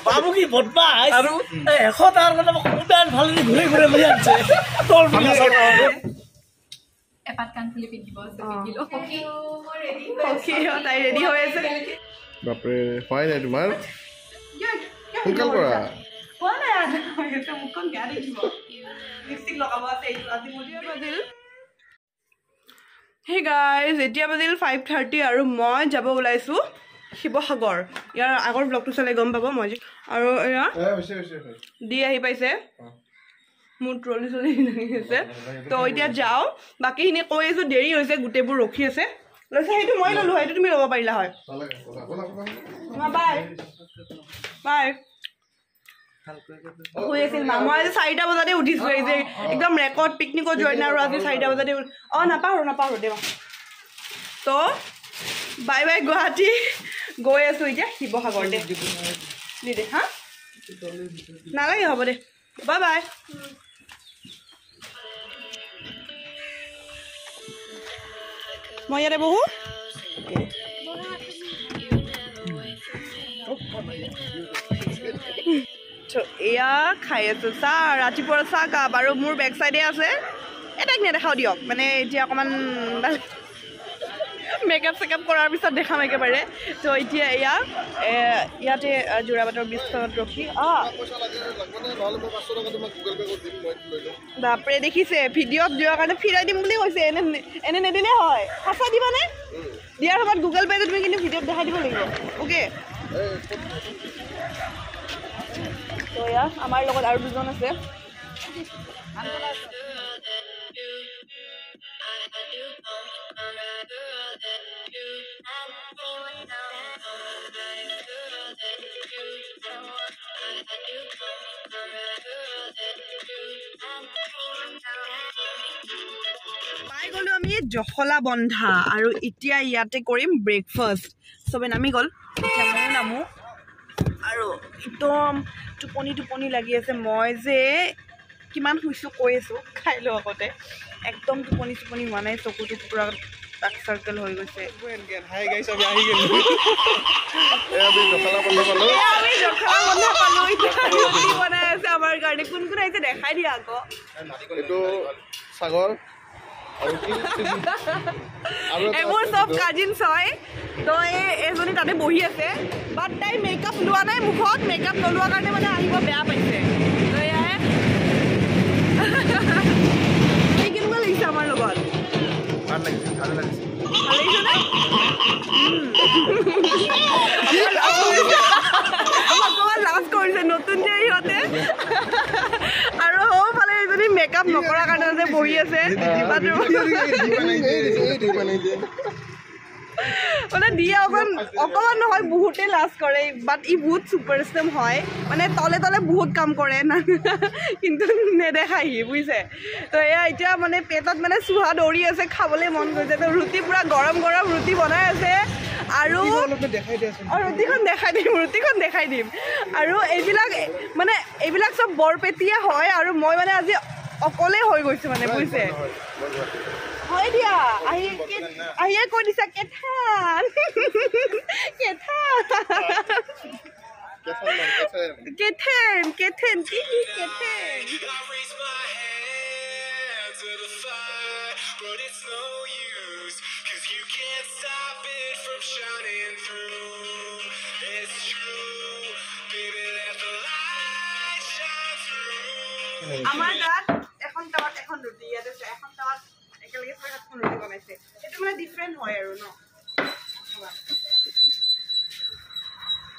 বাবু কি বদমাছ আৰু এশটাৰ কথা উদান ভালকে ঘূৰি ঘূৰি লৈ আছে তোৰ এপাত কান খুলি পিন্ধিব কিলো ওকে তাই ৰেডি হৈ আছে বাপৰে হয় নাই তোমাৰ সোনকাল কৰা কোৱা নাই এটা মুখখন গা দেখিব লিপষ্টিক লগাব আছে এইটো আজি মৰিয়া বাজিল হে গাইজ এতিয়া বাজিল 5:30 আৰু মই যাব ওলাইছো শিৱসাগৰ ইয়াৰ আগৰ ব্লগটো চালে গম পাব মই আৰু এয়া দি আহি পাইছে মোৰ ট্ৰলি চলি আছে তো এতিয়া যাওঁ বাকীখিনি কৈ আছো দেৰি হৈছে গোটেইবোৰ ৰখি আছে লৈছে সেইটো মই ললো সেইটো তুমি ল'ব পাৰিলা হয় বাই বাই হৈ আছিল মই আজি 4টা বজাতে উঠিছো এই যে একদম ৰেকৰ্ড পিকনিকত জইন আৰু আজি 4টা বজাতে নাপাহৰো দে তো বাই বাই গুৱাহাটী গৈ আছো এতিয়া শিৱসাগৰ দে দে হা নালাগে হ'ব দে বাই বাই মই ইয়াতে বহো এয়া খাই আছো চাহ ৰাতিপুৱা চাহ কাপ আৰু মোৰ বেক চাইডে আছে এটাক নেদেখাও দিয়ক মানে এতিয়া অকণমান মেকআপ চেকআপ কৰাৰ পিছত দেখাম একেবাৰে তো এতিয়া এয়া ইয়াতে যোৰাবাটৰ বিশ্বত ৰখি বাপৰে দেখিছে ভিডিঅ'ত দিয়াৰ কাৰণে ফিৰাই দিম বুলি কৈছে এনে নেদিলে হয় সঁচা দিবানে দিয়াৰ সময়ত গুগল পে' তুমি কিন্তু ভিডিঅ'ত দেখাই দিব লাগিব অ'কে তো এয়া আমাৰ লগত আৰু দুজন আছে পাই গ'লো আমি জখলা বন্ধা আৰু এতিয়া ইয়াতে কৰিম ব্ৰেকফাষ্ট চবে নামি গ'ল এতিয়া ময়ো নামো আৰু একদম টোপনি লাগি আছে মই যে কিমান শুইছোঁ কৈ আছোঁ খাই লওঁ আগতে একদম টোপনি হোৱা নাই চকুটো পূৰা ডাক চাৰ্কেল হৈ গৈছে আমি জখলা বন্ধা পালোঁ এতিয়া বনাই আছে আমাৰ কাৰণে কোন কোন আহিছে দেখাই দিয়া আকৌ সাগৰ এইবোৰ চব কাজিনছ হয় তো এজনী তাতে বহি আছে বাট তাই মেকআপ লোৱা নাই মুখত মেকআপ নলোৱাৰ কাৰণে মানে আহিব বেয়া পাইছে তো এয়াই কেনেকুৱা লাগিছে আমাৰ লগত ভাল লাগিছেনে অকণমান লাজ কৰিছে নতুন যে ইহঁতে আৰু সৌফালে এজনী মেকআপ নকৰাৰ কাৰণে যে বহি আছে মানে দিয়ে অকণমান নহয় বহুতে লাজ কৰে বাট ই বহুত ছুপাৰ ষ্টেম হয় মানে তলে বহুত কাম কৰে না কিন্তু নেদেখাই সি বুজিছে তো এয়া এতিয়া মানে পেটত মানে চুহা দৌৰি আছে খাবলৈ মন গৈছে তো ৰুটি পূৰা গৰম ৰুটি বনাই আছে আৰু ৰুটিখন দেখাই দিম আৰু এইবিলাক চব বৰপেটীয়া হয় আৰু মই মানে আজি অকলে হৈ গৈছো মানে বুজিছে হয় দিয়া আহিয়ে কৈ দিছা কেথান আমাৰ তাত এখন টাৱাত এখন ৰুটি ইয়াতে এখন টাৱাত একেলগে 6-7খন ৰুটি বনাইছে এইটো মানে ডিফাৰেণ্ট হয় আৰু ন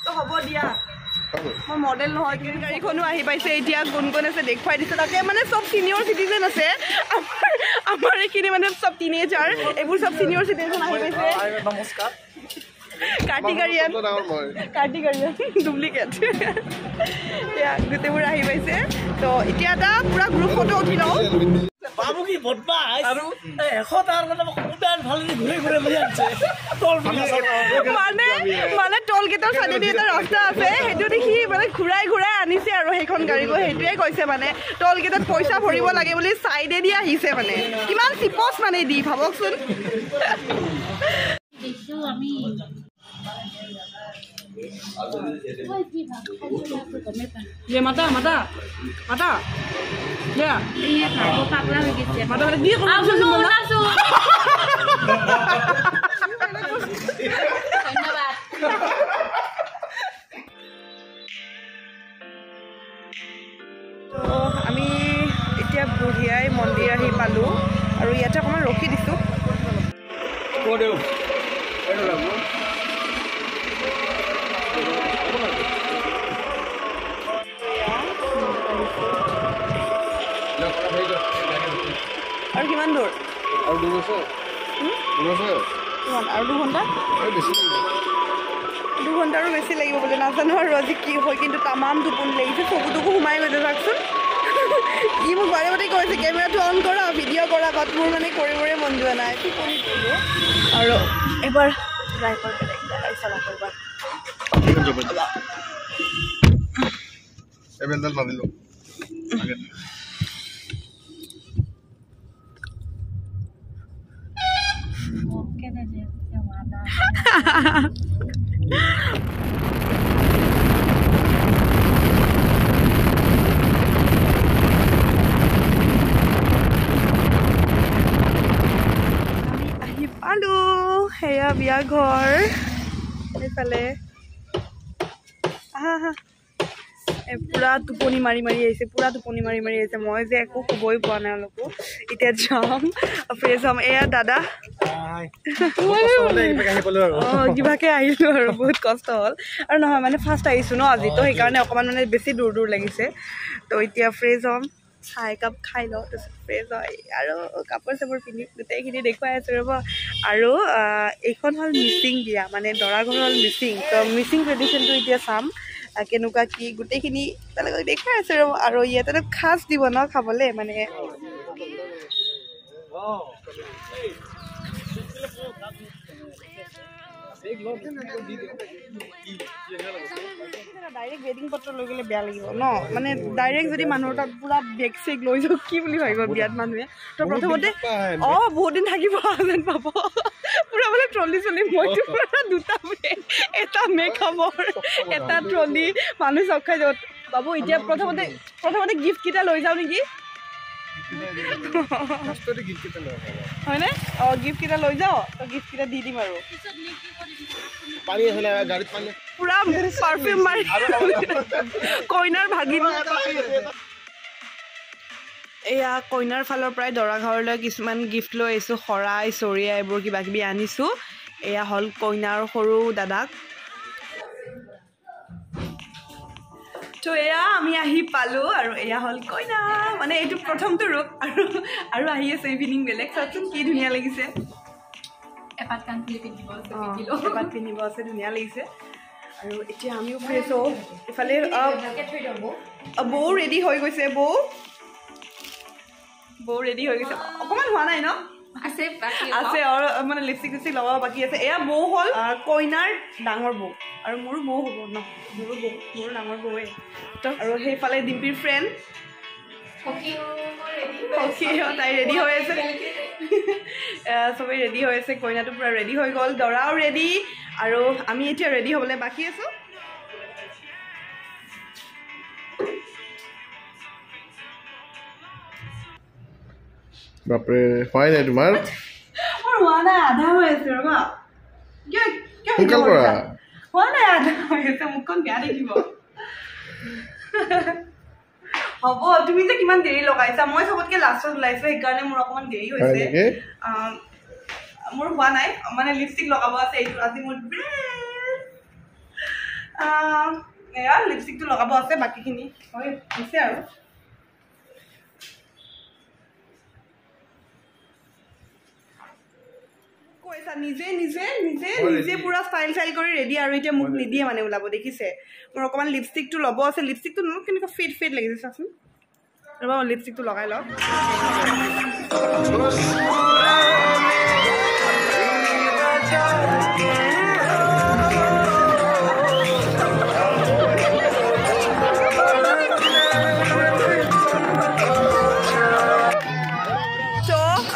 তো হ'ব দিয়া মই মডেল নহয় কিন্তু গাড়ীখনো আহি পাইছে এতিয়া কোন আছে দেখুৱাই দিছে তাতে মানে চব চিনিয়ৰ চিটিজেন আছে আমাৰ এইখিনি মানে চব টিনেজাৰ এইবোৰ চব চিনিয়ৰ চিটিজেন আহি পাইছে নমস্কাৰ কাৰ্টিকাৰিয়ান ডুপ্লিকেট গোটেইবোৰ আহি পাইছে তো এতিয়া এটা পুৰা গ্ৰুপ ফটো উঠি লওঁ বাবু কি যি বদমাছ আৰু 100 টকাৰ কাৰণে মোক উদান ভালেদি ঘূৰি ঘূৰি লৈ আনিছে মানে টল গেটৰ চাইডেদি এটা ৰাস্তা আছে সেইটো দেখি মানে ঘূৰাই ঘূৰাই আনিছে আৰু সেইখন গাড়ী গৈ সেইটোৱে কৈছে মানে টল গেটত পইচা ভৰিব লাগে বুলি চাইডেদি আহিছে মানে কিমান চিপচ মানে দি ভাবকচোন মাতা মাতা মাতা দিয়া পাগলা হৈ গৈছে মাতা মানে দি ধন্যবাদ আমি এতিয়া বুঢ়িয়াই মন্দিৰ আহি পালোঁ আৰু ইয়াতে অকণমান ৰখি দিছোঁ আৰু কিমান দূৰ আৰু 2 ঘণ্টা 2 ঘণ্টাৰো বেছি লাগিব বোলে নাজানো আৰু আজি কি হয় কিন্তু তামাম টোপনি লাগিছে চকুটোকো সোমাই গৈছে চাওকচোন ই মোক বাৰে বাৰে কৈছে কেমেৰাটো অন কৰা ভিডিঅ' কৰা বাট মোৰ মানে কৰিবৰে মন যোৱা নাই কি কৰি দিলোঁ আৰু এবাৰ ট্ৰাই কৰি পেলাই চালা এবাৰ এবেলডাল মাৰিলোঁ আহি পালোঁ সেয়া বিয়া ঘৰ এইফালে পুৰা টোপনি মাৰি মাৰি আহিছে পুৰা টোপনি মাৰি মাৰি আহিছে মই যে একো শুবই পোৱা নাই অলপো এতিয়া যাম ফ্ৰেছ হ'ম এয়া দাদা কিবাকে আহিলোঁ আৰু বহুত কষ্ট হ'ল আৰু নহয় মানে ফাৰ্ষ্ট আহিছোঁ ন আজি তো সেইকাৰণে অকণমান মানে বেছি দূৰ দূৰ লাগিছে তো এতিয়া ফ্ৰেছ হ'ম চাহ একাপ খাই লওঁ তাৰপিছত ফ্ৰেছ হয় আৰু কাপোৰ চাপোৰ পিন্ধি গোটেইখিনি দেখুৱাই আছোঁ ৰ'ব আৰু এইখন হ'ল মিচিং বিয়া মানে দৰা ঘৰ হ'ল মিচিং তো মিচিং ট্ৰেডিশ্যনটো এতিয়া চাম কেনেকুৱা কি গোটেইখিনি তেওঁলোকক দেখুৱাই আছোঁ ৰ'ব আৰু ইয়াতে খাজ দিব ন খাবলৈ মানে ডাইৰেক্ট ৱেডিং পত্ৰ লৈ গ'লে বেয়া লাগিব ন মানে ডাইৰেক্ট যদি মানুহৰ তাত পুৰা বেগ চেগ লৈ যাওঁ কি বুলি ভাবিব বিয়াত মানুহে তো প্ৰথমতে বহুত দিন থাকিব যেন পাব পুৰা বোলে ট্ৰলি চলি মইতো পুৰা 2টা বেগ এটা মেকআপৰ এটা ট্ৰলি মানুহ চব খাই যাব বাবু এতিয়া প্ৰথমতে গিফ্টকেইটা লৈ যাওঁ নেকি হয়নে অঁ গিফ্টকেইটা লৈ যাওঁ তো গিফ্টকেইটা দি দিম আৰু পুৰা পাৰফিউম মাৰি কইনাৰ ভাগিন এয়া কইনাৰ ফালৰ পৰাই দৰা ঘৰলৈ কিছুমান গিফ্ট লৈ আহিছোঁ শৰাই চৰিয়া এইবোৰ কিবা কিবি আনিছোঁ এয়া হ'ল কইনাৰ সৰু দাদাক তো এয়া আমি আহি পালোঁ আৰু এয়া হ'ল কইনা মানে এইটো প্ৰথমটো ৰূপ আৰু আহি আছে ইভিনিং বেলেগ চাওকচোন কি ধুনীয়া লাগিছে এপাত কাণফুলি পিন্ধিব এপাত পিন্ধিব আছে ধুনীয়া লাগিছে আৰু এতিয়া আমিও ফ্ৰেছ হওঁ ইফালে বৌ ৰেডি হৈ গৈছে বৌ ৰেডি হৈ গৈছে অকণমান হোৱা নাই ন আছে আছে আৰু মানে লিপষ্টিক চিপষ্টিক লগাব বাকী আছে এয়া বৌ হ'ল কইনাৰ ডাঙৰ বৌ আৰু মোৰো বৌ হ'ব ন মোৰো ডাঙৰ বৌৱে তো আৰু সেইফালে ডিম্পিৰ ফ্ৰেণ্ড তাই ৰেডি হৈ আছে চবেই ৰেডি হৈ আছে কইনাটো পূৰা ৰেডি হৈ গ'ল দৰাও ৰেডি আৰু আমি এতিয়া ৰেডি হ'বলৈ বাকী আছোঁ বাপৰে হোৱাই নাই তোমাৰ হোৱা নাই আধা হৈ আছে ৰ'বা সোনকাল কৰা হোৱা নাই আধা হৈ আছে মুখখন বেয়া দেখিব হ'ব তুমি যে কিমান দেৰি লগাইছা মই চবতকৈ লাষ্টত ওলাইছোঁ সেইকাৰণে মোৰ অকণমান দেৰি হৈছে মোৰ হোৱা নাই মানে লিপষ্টিক লগাব আছে এইটো আজি মোৰ এয়া লিপষ্টিকটো লগাব আছে বাকীখিনি হৈছে আৰু কৈছা নিজে নিজে নিজে নিজে পুৰা ষ্টাইল ষ্টাইল কৰি ৰেডি আৰু এতিয়া মোক নিদিয়ে মানে ওলাব দেখিছে মোৰ অকণমান লিপষ্টিকটো ল'ব আছে লিপষ্টিকটো কেনেকুৱা ফেড লাগিছে চাচোন ৰ'বা লিপষ্টিকটো লগাই লওঁ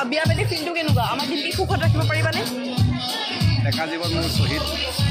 বিয়া পাতি ফিল্ডটো কেনেকুৱা আমাৰ দিনটি সুখত ৰাখিব পাৰিবানে ডেকা জীৱন মোৰ শ্বহীদ